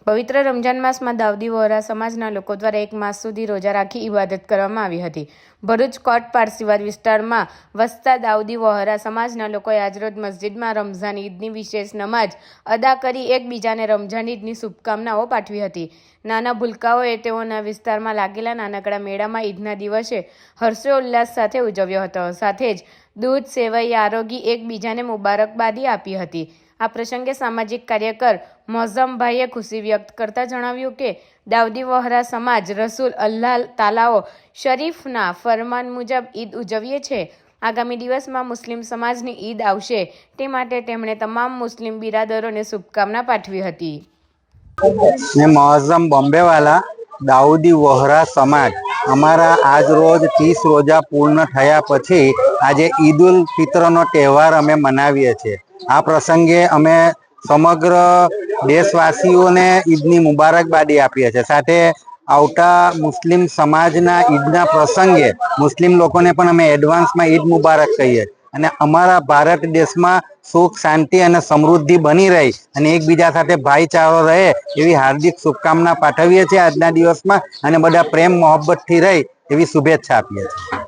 પવિત્ર રમજાન માસમાં દાઉદી વહોરા સમાજના લોકો દ્વારા 1 માસ સુધી રોજા રાખી ઇબાદત કરવામાં આવી હતી. ભરૂચ કોટ પારસીવાદ વિસ્તારમાં વસતા દાઉદી વહોરા સમાજના લોકોએ આજરોજ મસ્જિદમાં રમઝાન ઈદની વિશેષ નમાજ અદા કરી એકબીજાને રમઝાન ઈદની શુભકામનાઓ પાઠવી હતી. નાના ભૂલકાઓએ તેઓના વિસ્તારમાં લાગેલા નાનકડા મેળામાં ઈદના દિવસે હર્ષોલ્લાસ સાથે ઉજવ્યો હતો. સાથે જ દૂધ, સેવઈ, આરોગી એકબીજાને મુબારકબાદી આપી હતી. આ પ્રસંગે સામાજિક કાર્યકર મોઝમભાઈએ ખુશી વ્યક્ત કરતા જણાવ્યું કે દાઉદી વહોરા સમાજ રસૂલ અલ્લાહ તાલાઓ શરીફના ફરમાન મુજબ ઈદ ઉજવીએ છે. આગામી દિવસમાં મુસ્લિમ સમાજની ઈદ આવશે તે માટે તેમણે તમામ મુસ્લિમ બિરાદરોને શુભકામના પાઠવી હતી. मैं मौज़म बॉम्बे वाला दाऊदी वोहरा समाज અમારા આજ રોજ 30 રોજા પૂર્ણ થયા પછી આજે ઈદ ઉલ ફિત્રનો તહેવાર અમે મનાવીએ છીએ. આ પ્રસંગે અમે સમગ્ર દેશવાસીઓને ઈદની મુબારકબાદી આપીએ છીએ. સાથે આવતા મુસ્લિમ સમાજના ઈદના પ્રસંગે મુસ્લિમ લોકોને પણ અમે એડવાન્સમાં ઈદ મુબારક કહીએ અને અમારા ભારત દેશમાં સુખ, શાંતિ અને સમૃદ્ધિ બની રહી અને એકબીજા સાથે ભાઈચારો રહે એવી હાર્દિક શુભકામના પાઠવીએ છીએ આજના દિવસમાં અને બધા પ્રેમ મોહબ્બતથી રહે એવી શુભેચ્છા આપીએ છીએ.